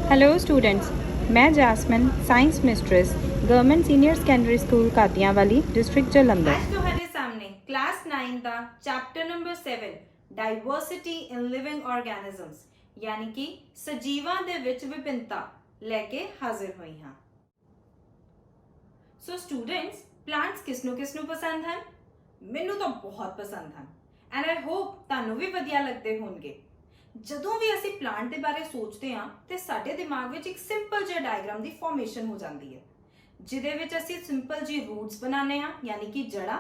Hello students, मैं Jasmine science mistress government senior secondary school Katiyawali district Jalandhar. आज तुम्हारे सामने क्लास 9 का chapter number 7 diversity in living organisms यानी कि सजीवां ਦੇ ਵਿੱਚ ਵਿਭਿੰਨਤਾ ਲੈ ਕੇ ਹਾਜ਼ਰ ਹੋਈ ਹਾਂ। ਸੋ ਸਟੂਡੈਂਟਸ, ਪਲਾਂਟਸ ਕਿਸ ਨੂੰ ਪਸੰਦ ਹਨ? ਮੈਨੂੰ ਤਾਂ ਬਹੁਤ ਪਸੰਦ ਹਨ ਐਂਡ ਆਈ ਹੋਪ ਤੁਹਾਨੂੰ ਵੀ ਵਧੀਆ ਲੱਗਦੇ ਹੋਣਗੇ। ਜਦੋਂ ਵੀ ਅਸੀਂ ਪਲਾਂਟ ਦੇ ਬਾਰੇ ਸੋਚਦੇ ਹਾਂ ਤੇ ਸਾਡੇ ਦਿਮਾਗ ਵਿੱਚ ਇੱਕ ਸਿੰਪਲ ਜਿਹਾ ਡਾਇਗਰਾਮ ਦੀ ਫਾਰਮੇਸ਼ਨ ਹੋ ਜਾਂਦੀ ਹੈ, ਜਿਹਦੇ ਵਿੱਚ ਅਸੀਂ ਸਿੰਪਲ ਜੀ ਰੂਟਸ ਬਣਾਉਂਦੇ ਹਾਂ ਯਾਨੀ ਕਿ ਜੜ੍ਹਾਂ,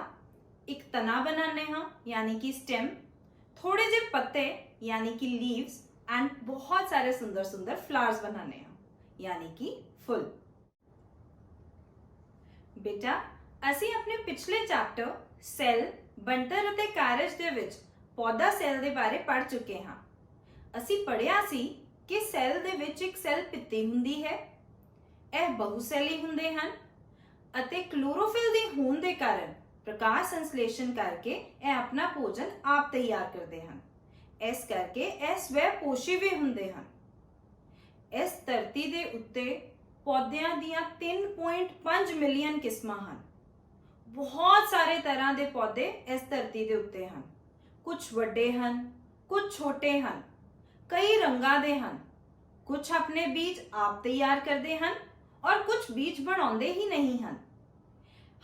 ਇੱਕ ਤਣਾ ਬਣਾਉਂਦੇ ਹਾਂ ਯਾਨੀ ਕਿ ਸਟੈਮ, ਥੋੜੇ ਜਿਹੇ ਪੱਤੇ ਯਾਨੀ ਕਿ ਲੀਵਸ ਐਂਡ ਬਹੁਤ ਸਾਰੇ ਸੁੰਦਰ ਫਲਾਵਰਸ ਬਣਾਉਂਦੇ ਹਾਂ ਯਾਨੀ ਕਿ ਫੁੱਲ। ਬੇਟਾ, ਅਸੀਂ ਆਪਣੇ ਪਿਛਲੇ ਚੈਪਟਰ ਸੈੱਲ, ਬਣਤਰ ਅਤੇ ਕਾਰਜ ਦੇ ਵਿੱਚ ਪੌਦਾ ਸੈੱਲ ਦੇ ਬਾਰੇ ਪੜ੍ਹ ਚੁੱਕੇ ਹਾਂ। ਅਸੀਂ ਪੜ੍ਹਿਆ ਸੀ ਕਿ ਸੈੱਲ ਦੇ ਵਿੱਚ ਇੱਕ ਸੈੱਲ ਪਿੱਤੀ ਹੁੰਦੀ ਹੈ, ਇਹ ਬਹੁਸੈਲੀ ਹੁੰਦੇ ਹਨ ਅਤੇ ਕਲੋਰੋਫਿਲ ਦੀ ਹੋਣ ਦੇ ਕਾਰਨ ਪ੍ਰਕਾਸ਼ ਸੰਸਲੇਸ਼ਨ ਕਰਕੇ ਇਹ ਆਪਣਾ ਭੋਜਨ ਆਪ ਤਿਆਰ ਕਰਦੇ ਹਨ। ਇਸ ਕਰਕੇ ਇਹ ਸਵੈ ਪੋਸ਼ੀ ਵੀ ਹੁੰਦੇ ਹਨ। ਇਸ ਧਰਤੀ ਦੇ ਉੱਤੇ ਪੌਦਿਆਂ ਦੀਆਂ 3.5 ਮਿਲੀਅਨ ਕਿਸਮਾਂ ਹਨ। ਬਹੁਤ ਸਾਰੇ ਤਰ੍ਹਾਂ ਦੇ ਪੌਦੇ ਇਸ ਧਰਤੀ ਦੇ ਉੱਤੇ ਹਨ। ਕੁਝ ਵੱਡੇ ਹਨ, ਕੁਝ ਛੋਟੇ ਹਨ, ਕਈ ਰੰਗਾਂ ਦੇ ਹਨ। ਕੁਝ ਆਪਣੇ ਬੀਜ ਆਪ ਤਿਆਰ ਕਰਦੇ ਹਨ ਔਰ ਕੁਝ ਬੀਜ ਬਣਾਉਂਦੇ ਹੀ ਨਹੀਂ ਹਨ।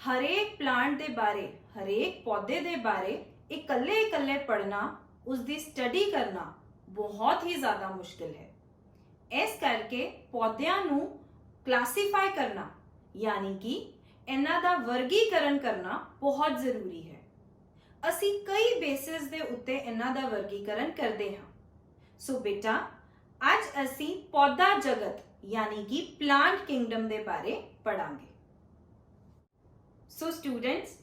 ਹਰੇਕ ਪਲਾਂਟ ਦੇ ਬਾਰੇ, ਹਰੇਕ ਪੌਦੇ ਦੇ ਬਾਰੇ ਇਕੱਲੇ ਪੜ੍ਹਨਾ, ਉਸ ਦੀ ਸਟੱਡੀ ਕਰਨਾ ਬਹੁਤ ਹੀ ਜ਼ਿਆਦਾ ਮੁਸ਼ਕਿਲ ਹੈ। ਇਸ ਕਰਕੇ ਪੌਦਿਆਂ ਨੂੰ ਕਲਾਸੀਫਾਈ ਕਰਨਾ ਯਾਨੀ ਕਿ ਇਹਨਾਂ ਦਾ ਵਰਗੀਕਰਨ ਕਰਨਾ ਬਹੁਤ ਜ਼ਰੂਰੀ ਹੈ। ਅਸੀਂ ਕਈ ਬੇਸਿਸ ਦੇ ਉੱਤੇ ਇਹਨਾਂ ਦਾ ਵਰਗੀਕਰਨ ਕਰਦੇ ਹਾਂ। ਸੋ ਬੇਟਾ, ਅੱਜ ਅਸੀਂ ਪੌਦਾ ਜਗਤ ਯਾਨੀ ਕਿ ਪਲਾਂਟ ਕਿੰਗਡਮ ਦੇ ਬਾਰੇ ਪੜਾਂਗੇ। ਸੋ ਸਟੂਡੈਂਟਸ,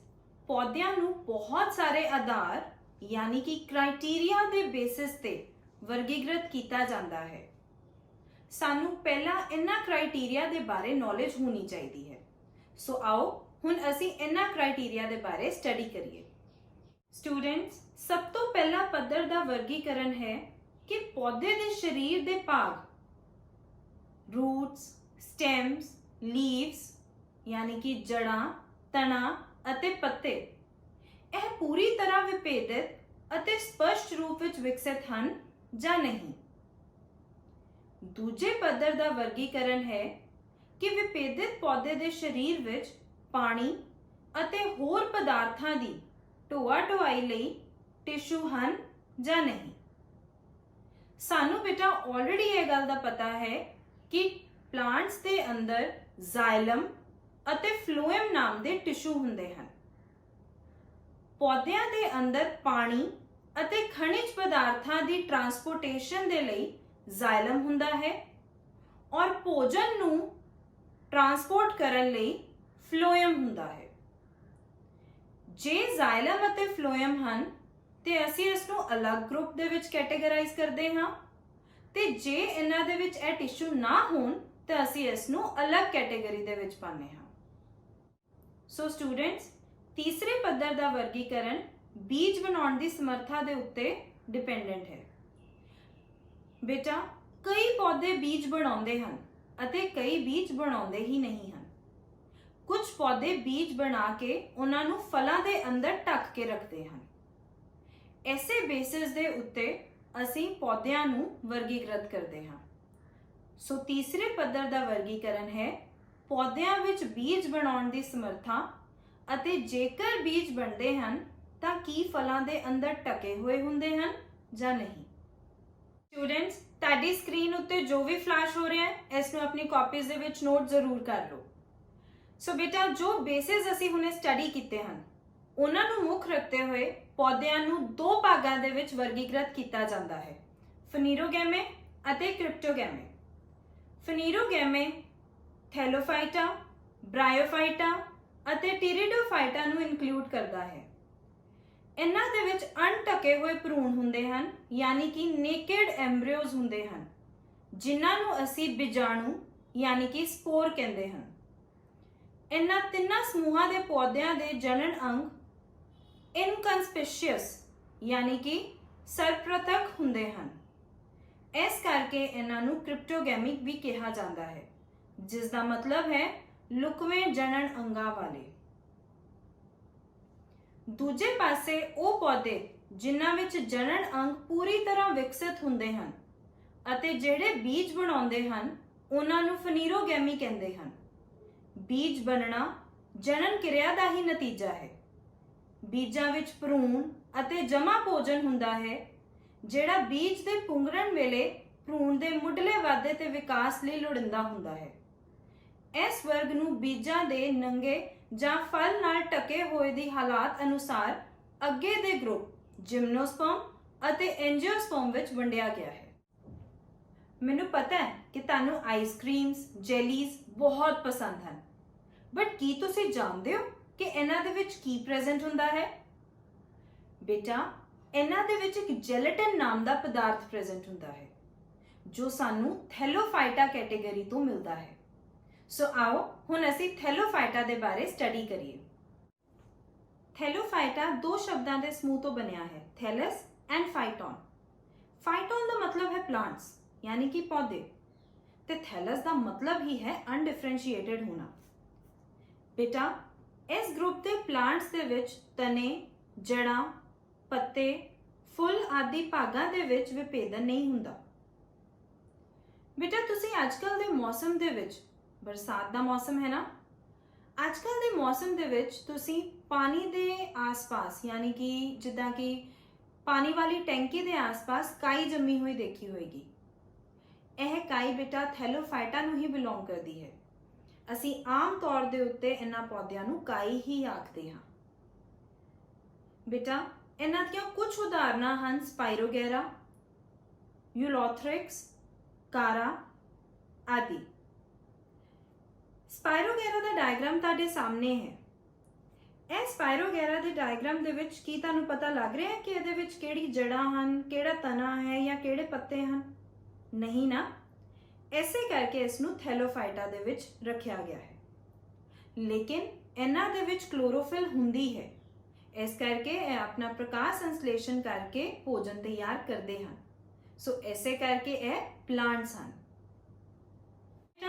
ਪੌਦਿਆਂ ਨੂੰ ਬਹੁਤ ਸਾਰੇ ਆਧਾਰ ਯਾਨੀ ਕਿ ਕ੍ਰਾਈਟੇਰੀਆ ਦੇ ਬੇਸਿਸ ਤੇ ਵਰਗੀਕ੍ਰਿਤ ਕੀਤਾ ਜਾਂਦਾ ਹੈ। ਸਾਨੂੰ ਪਹਿਲਾਂ ਇਹਨਾਂ ਕ੍ਰਾਈਟੇਰੀਆ ਦੇ ਬਾਰੇ ਨੌਲੇਜ ਹੋਣੀ ਚਾਹੀਦੀ ਹੈ। ਸੋ ਆਓ ਹੁਣ ਅਸੀਂ ਇਹਨਾਂ ਕ੍ਰਾਈਟੇਰੀਆ ਦੇ ਬਾਰੇ ਸਟੱਡੀ ਕਰੀਏ। ਸਟੂਡੈਂਟਸ, ਸਭ ਤੋਂ ਪਹਿਲਾ ਪੱਧਰ ਦਾ ਵਰਗੀਕਰਨ ਹੈ ਕਿ ਪੌਦੇ ਦੇ ਸਰੀਰ ਦੇ ਭਾਗ, ਰੂਟਸ, ਸਟੈਮਸ, ਲੀਵਸ ਯਾਨੀ ਕਿ ਜੜਾਂ, ਤਣਾ ਅਤੇ ਪੱਤੇ, ਇਹ ਪੂਰੀ ਤਰ੍ਹਾਂ ਵਿਭੇਦਿਤ ਅਤੇ ਸਪਸ਼ਟ ਰੂਪ ਵਿੱਚ ਵਿਕਸਿਤ ਹਨ ਜਾਂ ਨਹੀਂ। ਦੂਜੇ ਪੱਧਰ ਦਾ ਵਰਗੀਕਰਨ ਹੈ ਕਿ ਵਿਭੇਦਿਤ ਪੌਦੇ ਦੇ ਸਰੀਰ ਵਿੱਚ ਪਾਣੀ ਅਤੇ ਹੋਰ ਪਦਾਰਥਾਂ ਦੀ ਢੋਆ ਢੁਆਈ ਲਈ ਟਿਸ਼ੂ ਹਨ ਜਾਂ ਨਹੀਂ। ਸਾਨੂੰ ਬੇਟਾ ਆਲਰੇਡੀ ਇਹ ਗੱਲ ਦਾ ਪਤਾ ਹੈ ਕਿ ਪਲਾਂਟਸ ਦੇ ਅੰਦਰ ਜ਼ਾਈਲਮ ਅਤੇ ਫਲੋਐਮ ਨਾਮ ਦੇ ਟਿਸ਼ੂ ਹੁੰਦੇ ਹਨ। ਪੌਦਿਆਂ ਦੇ ਅੰਦਰ ਪਾਣੀ ਅਤੇ ਖਣਿਜ ਪਦਾਰਥਾਂ ਦੀ ਟਰਾਂਸਪੋਰਟੇਸ਼ਨ ਦੇ ਲਈ ਜ਼ਾਈਲਮ ਹੁੰਦਾ ਹੈ ਔਰ ਭੋਜਨ ਨੂੰ ਟਰਾਂਸਪੋਰਟ ਕਰਨ ਲਈ ਫਲੋਐਮ ਹੁੰਦਾ ਹੈ। ਜੇ ਜ਼ਾਈਲਮ ਅਤੇ ਫਲੋਐਮ ਹਨ ਤੇ ਅਸੀਂ ਇਸ ਨੂੰ ਅਲੱਗ ਗਰੁੱਪ ਦੇ ਵਿੱਚ ਕੈਟੇਗਰਾਈਜ਼ ਕਰਦੇ ਹਾਂ, ਤੇ ਜੇ ਇਹਨਾਂ ਦੇ ਵਿੱਚ ਇਹ ਟਿਸ਼ੂ ਨਾ ਹੋਣ ਤਾਂ ਅਸੀਂ ਇਸ ਨੂੰ ਅਲੱਗ ਕੈਟੇਗਰੀ ਦੇ ਵਿੱਚ ਪਾਉਂਦੇ ਹਾਂ। ਸੋ ਸਟੂਡੈਂਟਸ, ਤੀਸਰੇ ਪੱਧਰ ਦਾ ਵਰਗੀਕਰਨ ਬੀਜ ਬਣਾਉਣ ਦੀ ਸਮਰੱਥਾ ਦੇ ਉੱਤੇ ਡਿਪੈਂਡੈਂਟ ਹੈ। ਬੇਟਾ, ਕਈ ਪੌਦੇ ਬੀਜ ਬਣਾਉਂਦੇ ਹਨ ਅਤੇ ਕਈ ਬੀਜ ਬਣਾਉਂਦੇ ਹੀ ਨਹੀਂ ਹਨ। ਕੁਝ ਪੌਦੇ ਬੀਜ ਬਣਾ ਕੇ ਉਹਨਾਂ ਨੂੰ ਫਲਾਂ ਦੇ ਅੰਦਰ ਢੱਕ ਕੇ ਰੱਖਦੇ ਹਨ। ਐਸੇ ਬੇਸਿਸ ਦੇ ਉੱਤੇ ਅਸੀਂ ਪੌਦਿਆਂ ਨੂੰ ਵਰਗੀਕ੍ਰਿਤ ਕਰਦੇ ਹਾਂ। ਸੋ ਤੀਸਰੇ ਪੱਧਰ ਦਾ ਵਰਗੀਕਰਨ ਹੈ ਪੌਦਿਆਂ ਵਿੱਚ ਬੀਜ ਬਣਾਉਣ ਦੀ ਸਮਰੱਥਾ ਅਤੇ ਜੇਕਰ ਬੀਜ ਬਣਦੇ ਹਨ ਤਾਂ ਕੀ ਫਲਾਂ ਦੇ ਅੰਦਰ ਢਕੇ ਹੋਏ ਹੁੰਦੇ ਹਨ ਜਾਂ ਨਹੀਂ। ਸਟੂਡੈਂਟਸ, ਤੁਹਾਡੀ ਸਕਰੀਨ ਉੱਤੇ ਜੋ ਵੀ ਫਲੈਸ਼ ਹੋ ਰਿਹਾ ਹੈ ਇਸ ਨੂੰ ਆਪਣੀ ਕਾਪੀਜ਼ ਦੇ ਵਿੱਚ ਨੋਟ ਜ਼ਰੂਰ ਕਰ ਲਓ। ਸੋ ਬੇਟਾ, ਜੋ ਬੇਸਿਸ ਅਸੀਂ ਹੁਣੇ ਸਟੱਡੀ ਕੀਤੇ ਹਨ ਉਹਨਾਂ ਨੂੰ ਮੁੱਖ ਰੱਖਦੇ ਹੋਏ ਪੌਦਿਆਂ ਨੂੰ ਦੋ ਭਾਗਾਂ ਦੇ ਵਿੱਚ ਵਰਗੀਕ੍ਰਿਤ ਕੀਤਾ ਜਾਂਦਾ ਹੈ, ਫਨੀਰੋਗੈਮੇ ਅਤੇ ਕ੍ਰਿਪਟੋਗੈਮੇ। ਫਨੀਰੋਗੈਮੇ ਥੈਲੋਫਾਈਟਾ, ਬ੍ਰਾਇਓਫਾਈਟਾ ਅਤੇ ਟਿਰੀਡੋਫਾਈਟਾ ਨੂੰ ਇਨਕਲੂਡ ਕਰਦਾ ਹੈ। ਇਹਨਾਂ ਦੇ ਵਿੱਚ ਅਣਢਕੇ ਹੋਏ ਭਰੂਣ ਹੁੰਦੇ ਹਨ ਯਾਨੀ ਕਿ ਨੇਕਡ ਐਮਬ੍ਰਿਓਜ਼ ਹੁੰਦੇ ਹਨ, ਜਿਨ੍ਹਾਂ ਨੂੰ ਅਸੀਂ ਬੀਜਾਣੂ ਯਾਨੀ ਕਿ ਸਪੋਰ ਕਹਿੰਦੇ ਹਨ। ਇਹਨਾਂ ਤਿੰਨਾਂ ਸਮੂਹਾਂ ਦੇ ਪੌਦਿਆਂ ਦੇ ਜਣਨ ਅੰਗ ਇਨਕਨਸਪੀਸ਼ੀਅਸ ਯਾਨੀ ਕਿ ਸਰਪ੍ਰਥਕ ਹੁੰਦੇ ਹਨ। ਇਸ ਕਰਕੇ ਇਹਨਾਂ ਨੂੰ ਕ੍ਰਿਪਟੋਗੈਮਿਕ ਵੀ ਕਿਹਾ ਜਾਂਦਾ ਹੈ, ਜਿਸ ਦਾ ਮਤਲਬ ਹੈ ਲੁਕਵੇਂ ਜਣਨ ਅੰਗਾਂ ਵਾਲੇ। ਦੂਜੇ ਪਾਸੇ ਉਹ ਪੌਦੇ ਜਿਨ੍ਹਾਂ ਵਿੱਚ ਜਣਨ ਅੰਗ ਪੂਰੀ ਤਰ੍ਹਾਂ ਵਿਕਸਿਤ ਹੁੰਦੇ ਹਨ ਅਤੇ ਜਿਹੜੇ ਬੀਜ ਬਣਾਉਂਦੇ ਹਨ, ਉਹਨਾਂ ਨੂੰ ਫਨੀਰੋਗੈਮੀ ਕਹਿੰਦੇ ਹਨ। ਬੀਜ ਬਣਨਾ ਜਣਨ ਕਿਰਿਆ ਦਾ ਹੀ ਨਤੀਜਾ ਹੈ। ਬੀਜਾਂ ਵਿੱਚ ਭਰੂਣ ਅਤੇ ਜਮਾ ਭੋਜਨ ਹੁੰਦਾ ਹੈ, ਜਿਹੜਾ ਬੀਜ ਦੇ ਪੁੰਗਰਨ ਵੇਲੇ ਭਰੂਣ ਦੇ ਮੁੱਢਲੇ ਵਾਧੇ ਤੇ ਵਿਕਾਸ ਲਈ ਲੋੜੀਂਦਾ ਹੁੰਦਾ ਹੈ। ਇਸ ਵਰਗ ਨੂੰ ਬੀਜਾਂ ਦੇ ਨੰਗੇ ਜਾਂ ਫਲ ਨਾਲ ਢਕੇ ਹੋਏ ਦੀ ਹਾਲਾਤ ਅਨੁਸਾਰ ਅੱਗੇ ਦੇ ਗਰੁੱਪ ਜਿਮਨੋਸਪਰਮ ਅਤੇ ਐਂਜੀਓਸਪਰਮ ਵਿੱਚ ਵੰਡਿਆ ਗਿਆ ਹੈ। ਮੈਨੂੰ ਪਤਾ ਹੈ ਕਿ ਤੁਹਾਨੂੰ ਆਈਸਕ੍ਰੀਮਸ, ਜੈਲੀਜ਼ ਬਹੁਤ ਪਸੰਦ ਹਨ, ਬਟ ਕੀ ਤੁਸੀਂ ਜਾਣਦੇ ਹੋ ਕਿ ਇਹਨਾਂ ਦੇ ਵਿੱਚ ਕੀ ਪ੍ਰੈਜ਼ੈਂਟ ਹੁੰਦਾ ਹੈ? ਬੇਟਾ, ਇਹਨਾਂ ਦੇ ਵਿੱਚ ਇੱਕ ਜੈਲੇਟਿਨ ਨਾਮ ਦਾ ਪਦਾਰਥ ਪ੍ਰੈਜ਼ੈਂਟ ਹੁੰਦਾ ਹੈ, ਜੋ ਸਾਨੂੰ ਥੈਲੋਫਾਈਟਾ ਕੈਟੇਗਰੀ ਤੋਂ ਮਿਲਦਾ ਹੈ। ਸੋ ਆਓ ਹੁਣ ਅਸੀਂ ਥੈਲੋਫਾਈਟਾ ਦੇ ਬਾਰੇ ਸਟੱਡੀ ਕਰੀਏ। ਥੈਲੋਫਾਈਟਾ ਦੋ ਸ਼ਬਦਾਂ ਦੇ ਸਮੂਹ ਤੋਂ ਬਣਿਆ ਹੈ, ਥੈਲਸ ਐਂਡ ਫਾਈਟੋਨ। ਫਾਈਟੋਨ ਦਾ ਮਤਲਬ ਹੈ ਪਲਾਂਟਸ, यानी कि पौधे, ते थैलस का मतलब ही है अनडिफरेंशिएटेड होना। बेटा, इस ग्रुप के प्लांट्स दे विच तने, जड़ां, पत्ते, फुल आदि भागां दे विच विभेदन नहीं हुंदा। बेटा, तुसी आजकल दे मौसम दे विच, बरसात दा मौसम है ना, आजकल दे मौसम दे विच तुसी पानी दे आस-पास, यानी कि जिद्दां कि पानी वाली टैंकी दे आस-पास काई जमी हुई देखी होएगी। ਇਹ ਕਾਈ ਬੇਟਾ ਥੈਲੋਫਾਈਟਾ ਨੂੰ ਹੀ ਬਿਲੋਂਗ ਕਰਦੀ ਹੈ। ਅਸੀਂ ਆਮ ਤੌਰ ਦੇ ਉੱਤੇ ਇਹਨਾਂ ਪੌਦਿਆਂ ਨੂੰ ਕਾਈ ਹੀ ਆਖਦੇ ਹਾਂ। ਬੇਟਾ, ਇਹਨਾਂ ਦੀਆਂ ਕੁਝ ਉਦਾਹਰਨਾਂ ਹਨ ਸਪਾਇਰੋਗੈਰਾ, ਯੂਲੋਥ੍ਰਿਕਸ, ਕਾਰਾ ਆਦਿ। ਸਪਾਇਰੋਗੈਰਾ ਦਾ ਡਾਇਗਰਾਮ ਤੁਹਾਡੇ ਸਾਹਮਣੇ ਹੈ। ਇਹ ਸਪਾਇਰੋਗੈਰਾ ਦੇ ਡਾਇਗਰਾਮ ਦੇ ਵਿੱਚ ਕੀ ਤੁਹਾਨੂੰ ਪਤਾ ਲੱਗ ਰਿਹਾ ਹੈ ਕਿ ਇਹਦੇ ਵਿੱਚ ਕਿਹੜੀ ਜੜਾਂ ਹਨ, ਕਿਹੜਾ ਤਣਾ ਹੈ ਜਾਂ ਕਿਹੜੇ ਪੱਤੇ ਹਨ? नहीं ना, ऐसे करके इसनू थैलोफाइटा दे विच रखिया गया है। लेकिन इन्हां दे विच क्लोरोफिल हुंदी है, इस करके अपना प्रकाश संश्लेषण करके भोजन तैयार करते हैं। सो ऐसे करके यह प्लांट्स हैं।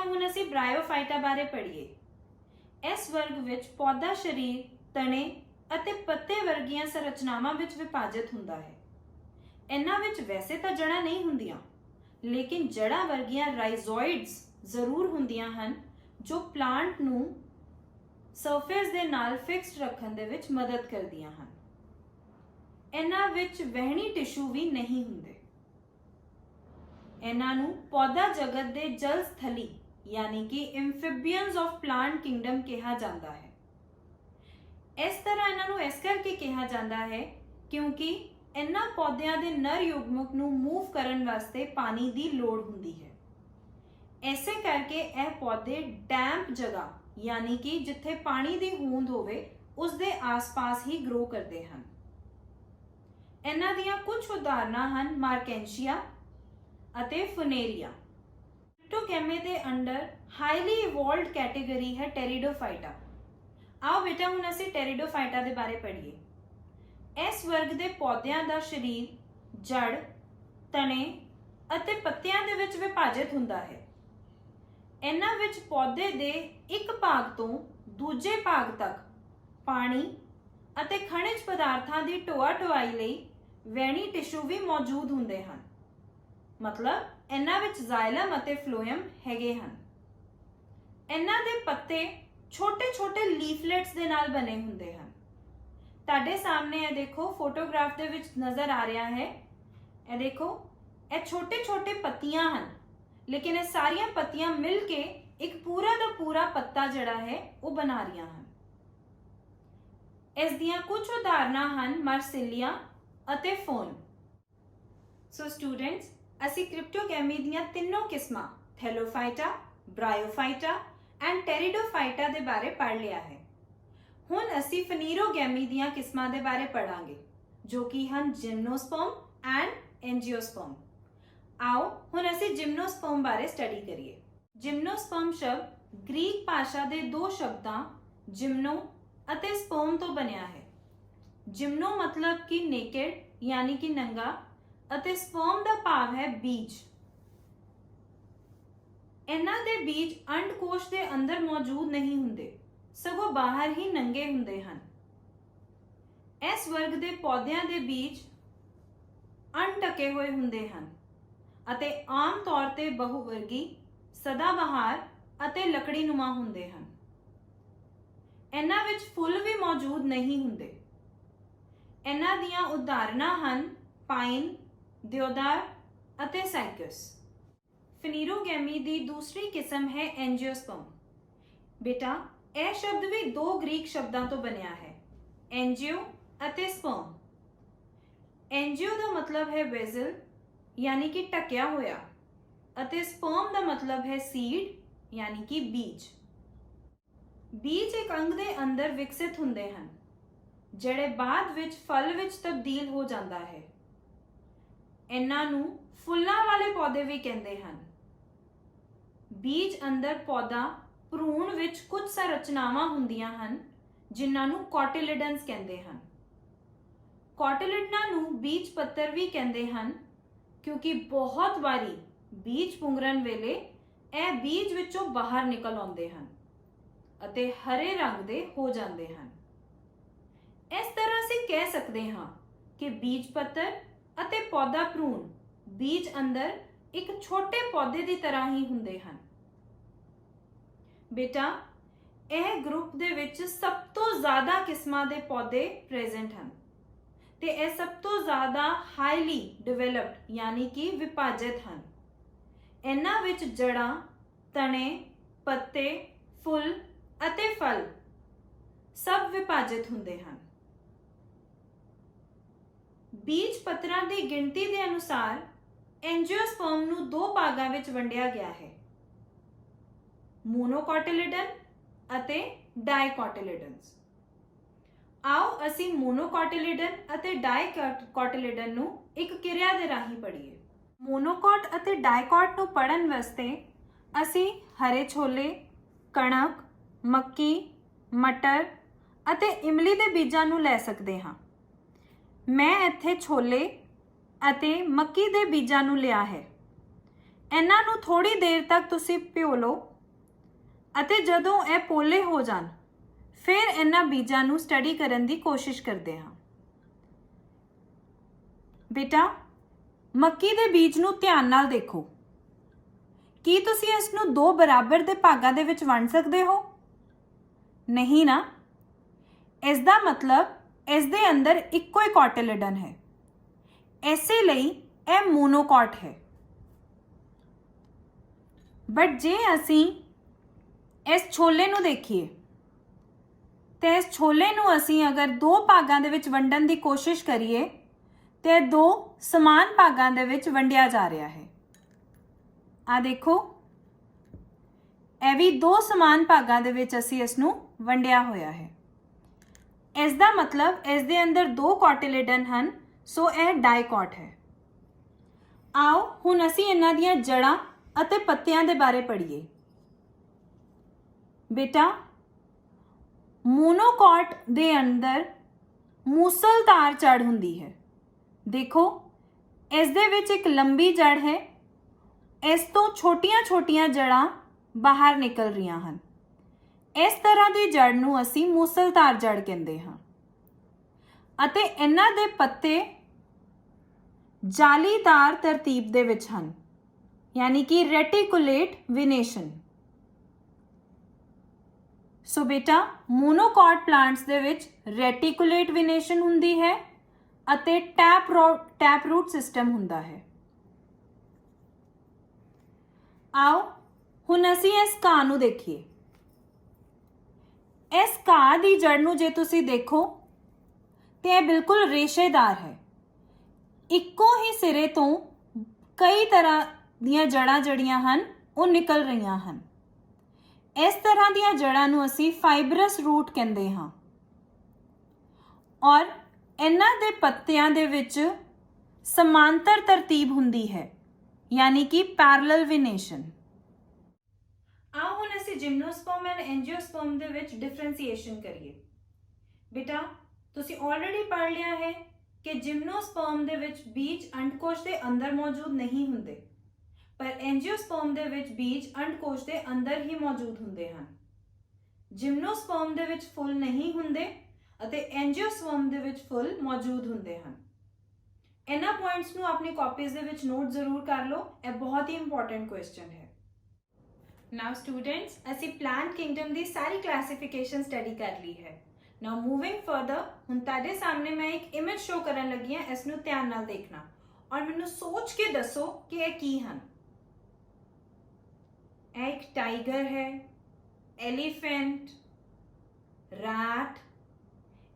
हुण असीं ब्रायोफाइटा बारे पढ़िए। इस वर्ग विच पौधा शरीर तने अते पत्ते वर्गियां संरचनावां विच विभाजित हुंदा है। इन्हां विच वैसे तां जड़ां नहीं हुंदियां, लेकिन जड़ा वर्गियां राइजोइड्स जरूर हुंदियां हन, जो प्लांट नू सरफेस दे नाल फिक्स्ड रखण दे विच मदद करदियां हन। इन्हां विच वहनी टिशू भी नहीं हुंदे। इन्हां नू पौधा जगत दे जल स्थली यानी कि एम्फीबियंस ऑफ प्लांट किंगडम कहा जाता है। इस तरह इन्हां नू इस करके कहा जाता है क्योंकि इन्हां पौधों के नर युग्मक नू मूव करन वास्ते पानी की लोड़ हुंदी है। ऐसे करके यह पौधे डैम्प जगह यानी कि जिथे पानी की हूंद होवे उस दे आस-पास ही ग्रो करते हैं। इन्हां दियां कुछ उदाहरणां हन मार्केंशिया अते फुनेरिया। क्रिप्टोगैमे दे अंडर हाईली इवॉल्वड कैटेगरी है टेरिडोफाइटा। आओ बेटा हुण असीं टेरिडोफाइटा दे बारे पढ़िए। इस वर्ग के पौधों का शरीर जड़, तने अते पत्तियां दे विच विभाजित हुंदा है। इन्हां विच पौधे दे एक भाग तो दूजे भाग तक पानी अते खनिज पदार्थां दी ढोआ ढुआई लई वहनी टिशू भी मौजूद हुंदे हन। मतलब इन्हां विच जाइलम अते फ्लोएम हैगे हन। इन्हां दे पत्ते छोटे छोटे लीफलेट्स दे नाल बने हुंदे हन। ताडे सामने ये देखो फोटोग्राफ दे विच नजर आ रहा है, ये देखो ये छोटे छोटे पत्तियां हन, लेकिन ये सारियां पत्तियां मिलके एक पूरा दा पूरा पत्ता जड़ा है वो बना रही हन। इस दियां कुछ उदाहरणां हन मार्सिलिया अते फोन। सो स्टूडेंट्स, असी क्रिप्टोगैमी दियां तीनों किस्मां थैलोफाइटा, ब्रायोफाइटा एंड टेरिडोफाइटा दे बारे पढ़ लिया है। हुण असी फनीरोगैमी दियां किस्मां दे बारे पढ़ांगे, जो कि हन जिम्नोस्पर्म एंड एंजियोस्पर्म। आओ हुण असी जिम्नोस्पर्म बारे स्टडी करिए। जिम्नोस्पर्म शब्द ग्रीक भाषा दे दो शब्दां जिम्नो अते स्पर्म तो बनिया है। जिम्नो मतलब कि नेकेड यानी कि नंगा, ਅਤੇ ਸਪਰਮ ਦਾ ਭਾਵ ਹੈ ਬੀਜ। ਇਹਨਾਂ ਦੇ ਬੀਜ ਅੰਡਕੋਸ਼ ਦੇ ਅੰਦਰ ਮੌਜੂਦ ਨਹੀਂ ਹੁੰਦੇ, ਸਗੋਂ ਬਾਹਰ ਹੀ ਨੰਗੇ ਹੁੰਦੇ ਹਨ। ਇਸ ਵਰਗ ਦੇ ਪੌਦਿਆਂ ਦੇ ਬੀਜ ਅਣਢਕੇ ਹੋਏ ਹੁੰਦੇ ਹਨ ਅਤੇ ਆਮ ਤੌਰ ਤੇ ਬਹੁਵਰਗੀ, ਸਦਾਬਹਾਰ ਅਤੇ ਲੱਕੜੀਨੁਮਾ ਹੁੰਦੇ ਹਨ। ਇਹਨਾਂ ਵਿੱਚ ਫੁੱਲ ਵੀ ਮੌਜੂਦ ਨਹੀਂ ਹੁੰਦੇ। ਇਹਨਾਂ ਦੀਆਂ ਉਦਾਹਰਨਾਂ ਹਨ ਪਾਈਨ, ਦਿਓਦਾਰ ਅਤੇ ਸਾਈਕਸ। ਫਨੀਰੋਗੈਮੀ ਦੀ ਦੂਸਰੀ ਕਿਸਮ ਹੈ ਐਂਜੀਓਸਪਰਮ। ਬੇਟਾ, ਇਹ ਸ਼ਬਦ ਵੀ ਦੋ ਗ੍ਰੀਕ ਸ਼ਬਦਾਂ ਤੋਂ ਬਣਿਆ ਹੈ, ਐਂਜੀਓ ਅਤੇ ਸਪਰਮ। ਐਂਜੀਓ ਦਾ ਮਤਲਬ ਹੈ ਵੈਜ਼ਲ ਯਾਨੀ ਕਿ ਢਕਿਆ ਹੋਇਆ, ਅਤੇ ਸਪਰਮ ਦਾ ਮਤਲਬ ਹੈ ਸੀਡ ਯਾਨੀ ਕਿ ਬੀਜ। ਬੀਜ ਇੱਕ ਅੰਗ ਦੇ ਅੰਦਰ ਵਿਕਸਿਤ ਹੁੰਦੇ ਹਨ, ਜਿਹੜੇ ਬਾਅਦ ਵਿੱਚ ਫਲ ਵਿੱਚ ਤਬਦੀਲ ਹੋ ਜਾਂਦਾ ਹੈ। ਇਹਨਾਂ ਨੂੰ ਫੁੱਲਾਂ ਵਾਲੇ ਪੌਦੇ ਵੀ ਕਹਿੰਦੇ ਹਨ। ਬੀਜ ਅੰਦਰ ਪੌਦਾ ਭਰੂਣ ਵਿੱਚ ਕੁਝ ਸੰਰਚਨਾਵਾਂ ਹੁੰਦੀਆਂ ਹਨ, ਜਿਨ੍ਹਾਂ ਨੂੰ ਕੋਟਿਲਿਡਨਸ ਕਹਿੰਦੇ ਹਨ। ਕੋਟਿਲਿਡਨਾਂ ਨੂੰ ਬੀਜ ਪੱਤਰ ਵੀ ਕਹਿੰਦੇ ਹਨ, ਕਿਉਂਕਿ ਬਹੁਤ ਵਾਰੀ ਬੀਜ ਪੁੰਗਰਨ ਵੇਲੇ ਇਹ ਬੀਜ ਵਿੱਚੋਂ ਬਾਹਰ ਨਿਕਲ ਆਉਂਦੇ ਹਨ ਅਤੇ ਹਰੇ ਰੰਗ ਦੇ ਹੋ ਜਾਂਦੇ ਹਨ। ਇਸ ਤਰ੍ਹਾਂ ਅਸੀਂ ਕਹਿ ਸਕਦੇ ਹਾਂ ਕਿ ਬੀਜ ਪੱਤਰ ਅਤੇ ਪੌਦਾ ਭਰੂਣ ਬੀਜ ਅੰਦਰ ਇੱਕ ਛੋਟੇ ਪੌਦੇ ਦੀ ਤਰ੍ਹਾਂ ਹੀ ਹੁੰਦੇ ਹਨ। ਬੇਟਾ, ਇਹ ਗਰੁੱਪ ਦੇ ਵਿੱਚ ਸਭ ਤੋਂ ਜ਼ਿਆਦਾ ਕਿਸਮਾਂ ਦੇ ਪੌਦੇ ਪ੍ਰੈਜ਼ੈਂਟ ਹਨ ਤੇ ਇਹ ਸਭ ਤੋਂ ਜ਼ਿਆਦਾ ਹਾਈਲੀ ਡਿਵੈਲਪਡ ਯਾਨੀ ਕਿ ਵਿਭਾਜਿਤ ਹਨ। ਇਹਨਾਂ ਵਿੱਚ ਜੜਾਂ, ਤਣੇ, ਪੱਤੇ, ਫੁੱਲ ਅਤੇ ਫਲ ਸਭ ਵਿਭਾਜਿਤ ਹੁੰਦੇ ਹਨ। ਬੀਜ ਪੱਤਰਾਂ ਦੀ ਗਿਣਤੀ ਦੇ ਅਨੁਸਾਰ ਐਂਜੀਓਸਪਰਮ ਨੂੰ ਦੋ ਭਾਗਾਂ ਵਿੱਚ ਵੰਡਿਆ ਗਿਆ ਹੈ, ਮੋਨੋਕੋਟਿਲਿਡਨ ਅਤੇ ਡਾਈਕੋਟਿਲਿਡਨਸ। ਆਓ ਅਸੀਂ ਮੋਨੋਕੋਟਿਲਿਡਨ ਅਤੇ ਡਾਈਕੋਟਿਲਿਡਨ ਨੂੰ ਇੱਕ ਕਿਰਿਆ ਦੇ ਰਾਹੀਂ ਪੜ੍ਹੀਏ। ਮੋਨੋਕੋਟ ਅਤੇ ਡਾਈਕੋਟ ਨੂੰ ਪੜ੍ਹਨ ਵਾਸਤੇ ਅਸੀਂ ਹਰੇ ਛੋਲੇ, ਕਣਕ, ਮੱਕੀ, ਮਟਰ ਅਤੇ ਇਮਲੀ ਦੇ ਬੀਜਾਂ ਨੂੰ ਲੈ ਸਕਦੇ ਹਾਂ। ਮੈਂ ਇੱਥੇ ਛੋਲੇ ਅਤੇ ਮੱਕੀ ਦੇ ਬੀਜਾਂ ਨੂੰ ਲਿਆ ਹੈ। ਇਹਨਾਂ ਨੂੰ ਥੋੜੀ ਦੇਰ ਤੱਕ ਤੁਸੀਂ ਭਿਓ ਲਓ ਅਤੇ ਜਦੋਂ ਇਹ ਪੋਲੇ ਹੋ ਜਾਣ ਫਿਰ ਇਹਨਾਂ ਬੀਜਾਂ ਨੂੰ ਸਟੱਡੀ ਕਰਨ ਦੀ ਕੋਸ਼ਿਸ਼ ਕਰਦੇ ਹਾਂ। ਬੇਟਾ, ਮੱਕੀ ਦੇ ਬੀਜ ਨੂੰ ਧਿਆਨ ਨਾਲ ਦੇਖੋ। ਕੀ ਤੁਸੀਂ ਇਸ ਨੂੰ ਦੋ ਬਰਾਬਰ ਦੇ ਭਾਗਾਂ ਦੇ ਵਿੱਚ ਵੰਡ ਸਕਦੇ ਹੋ? ਨਹੀਂ ਨਾ। ਇਸ ਦਾ ਮਤਲਬ ਇਸ ਦੇ ਅੰਦਰ ਇੱਕੋ ਹੀ ਕੋਟਿਲਿਡਨ ਹੈ, ਇਸੇ ਲਈ ਇਹ ਮੋਨੋਕੋਟ ਹੈ। ਬਟ ਜੇ ਅਸੀਂ ਇਸ ਛੋਲੇ ਨੂੰ ਦੇਖੀਏ ਤੇ ਇਸ ਛੋਲੇ ਨੂੰ ਅਸੀਂ ਅਗਰ ਦੋ ਭਾਗਾਂ ਦੇ ਵਿੱਚ ਵੰਡਣ ਦੀ ਕੋਸ਼ਿਸ਼ ਕਰੀਏ ਤੇ ਦੋ ਸਮਾਨ ਭਾਗਾਂ ਦੇ ਵਿੱਚ ਵੰਡਿਆ ਜਾ ਰਿਹਾ ਹੈ। ਆ ਦੇਖੋ, ਇਹ ਵੀ ਦੋ ਸਮਾਨ ਭਾਗਾਂ ਦੇ ਵਿੱਚ ਅਸੀਂ ਇਸ ਨੂੰ ਵੰਡਿਆ ਹੋਇਆ ਹੈ। ਇਸ ਦਾ ਮਤਲਬ ਇਸ ਦੇ ਅੰਦਰ ਦੋ ਕੋਟਿਲਿਡਨ ਹਨ, ਸੋ ਇਹ ਡਾਈਕੋਟ ਹੈ। ਆਓ ਹੁਣ ਅਸੀਂ ਇਹਨਾਂ ਦੀਆਂ ਜੜ੍ਹਾਂ ਅਤੇ ਪੱਤਿਆਂ ਦੇ ਬਾਰੇ ਪੜ੍ਹੀਏ। ਬੇਟਾ, ਮੋਨੋਕੋਟ ਦੇ ਅੰਦਰ ਮੂਸਲਧਾਰ ਜੜ ਹੁੰਦੀ ਹੈ। ਦੇਖੋ, ਇਸ ਦੇ ਵਿੱਚ ਇੱਕ ਲੰਬੀ ਜੜ ਹੈ, ਇਸ ਤੋਂ ਛੋਟੀਆਂ-ਛੋਟੀਆਂ ਜੜ੍ਹਾਂ ਬਾਹਰ ਨਿਕਲ ਰਹੀਆਂ ਹਨ। ਇਸ ਤਰ੍ਹਾਂ ਦੀ ਜੜ ਨੂੰ ਅਸੀਂ ਮੂਸਲਧਾਰ ਜੜ ਕਹਿੰਦੇ ਹਾਂ ਅਤੇ ਇਹਨਾਂ ਦੇ ਪੱਤੇ ਜਾਲੀਦਾਰ ਤਰਤੀਬ ਦੇ ਵਿੱਚ ਹਨ, ਯਾਨੀ ਕਿ ਰੈਟੀਕੂਲੇਟ ਵਿਨੇਸ਼ਨ। ਸੋ ਬੇਟਾ, ਮੋਨੋਕੋਟ ਪਲਾਂਟਸ ਦੇ ਵਿੱਚ ਰੈਟੀਕੂਲੇਟ ਵਿਨੇਸ਼ਨ ਹੁੰਦੀ ਹੈ ਅਤੇ ਟੈਪ ਰੂਟ ਸਿਸਟਮ ਹੁੰਦਾ ਹੈ। ਆਓ ਹੁਣ ਅਸੀਂ ਇਸ ਘਾਹ ਨੂੰ ਦੇਖੀਏ। ਇਸ ਘਾਹ ਦੀ ਜੜ ਨੂੰ ਜੇ ਤੁਸੀਂ ਦੇਖੋ ਤੇ ਇਹ ਬਿਲਕੁਲ ਰੇਸ਼ੇਦਾਰ ਹੈ। ਇੱਕੋ ਹੀ ਸਿਰੇ ਤੋਂ ਕਈ ਤਰ੍ਹਾਂ ਦੀਆਂ ਜੜ੍ਹਾਂ ਜਿਹੜੀਆਂ ਹਨ ਉਹ ਨਿਕਲ ਰਹੀਆਂ ਹਨ। ਇਸ ਤਰ੍ਹਾਂ ਦੀਆਂ ਜੜ੍ਹਾਂ ਨੂੰ ਅਸੀਂ ਫਾਈਬਰਸ ਰੂਟ ਕਹਿੰਦੇ ਹਾਂ ਔਰ ਇਹਨਾਂ ਦੇ ਪੱਤਿਆਂ ਦੇ ਵਿੱਚ ਸਮਾਂਤਰ ਤਰਤੀਬ ਹੁੰਦੀ ਹੈ, ਯਾਨੀ ਕਿ ਪੈਰਲਲ ਵਿਨੇਸ਼ਨ। ਆਓ ਹੁਣ ਅਸੀਂ ਜਿਮਨੋਸਪਰਮ ਐਂਡ ਐਂਜੀਓਸਪਰਮ ਦੇ ਵਿੱਚ ਡਿਫਰੈਂਸੀਏਸ਼ਨ ਕਰੀਏ। ਬੇਟਾ, ਤੁਸੀਂ ਆਲਰੇਡੀ ਪੜ੍ਹ ਲਿਆ ਹੈ ਕਿ ਜਿਮਨੋਸਪਰਮ ਦੇ ਵਿੱਚ ਬੀਜ ਅੰਡਕੋਸ਼ ਦੇ ਅੰਦਰ ਮੌਜੂਦ ਨਹੀਂ ਹੁੰਦੇ, ਪਰ ਐਂਜੀਓਸਪਰਮ ਦੇ ਵਿੱਚ ਬੀਜ ਅੰਡਕੋਸ਼ ਦੇ ਅੰਦਰ ਹੀ ਮੌਜੂਦ ਹੁੰਦੇ ਹਨ। ਜਿਮਨੋਸਪਰਮ ਦੇ ਵਿੱਚ ਫੁੱਲ ਨਹੀਂ ਹੁੰਦੇ ਅਤੇ ਐਂਜੀਓਸਪਰਮ ਦੇ ਵਿੱਚ ਫੁੱਲ ਮੌਜੂਦ ਹੁੰਦੇ ਹਨ। ਇਹਨਾਂ ਪੁਆਇੰਟਸ ਨੂੰ ਆਪਣੀ ਕਾਪੀਜ਼ ਦੇ ਵਿੱਚ ਨੋਟ ਜ਼ਰੂਰ ਕਰ ਲਓ, ਇਹ ਬਹੁਤ ਹੀ ਇੰਪੋਰਟੈਂਟ ਕੁਐਸਚਨ ਹੈ। ਨਾਓ ਸਟੂਡੈਂਟਸ, ਅਸੀਂ ਪਲਾਂਟ ਕਿੰਗਡਮ ਦੀ ਸਾਰੀ ਕਲਾਸੀਫਿਕੇਸ਼ਨ ਸਟੱਡੀ ਕਰ ਲਈ ਹੈ। ਨਾਓ ਮੂਵਿੰਗ ਫਰਦਰ, ਹੁਣ ਤੁਹਾਡੇ ਸਾਹਮਣੇ ਮੈਂ ਇੱਕ ਇਮੇਜ ਸ਼ੋ ਕਰਨ ਲੱਗੀ ਹਾਂ, ਇਸ ਨੂੰ ਧਿਆਨ ਨਾਲ ਦੇਖਣਾ ਔਰ ਮੈਨੂੰ ਸੋਚ ਕੇ ਦੱਸੋ ਕਿ ਇਹ ਕੀ ਹਨ। ਇਹ ਇੱਕ ਟਾਈਗਰ ਹੈ, ਐਲੀਫੈਂਟ, ਰੈਟ,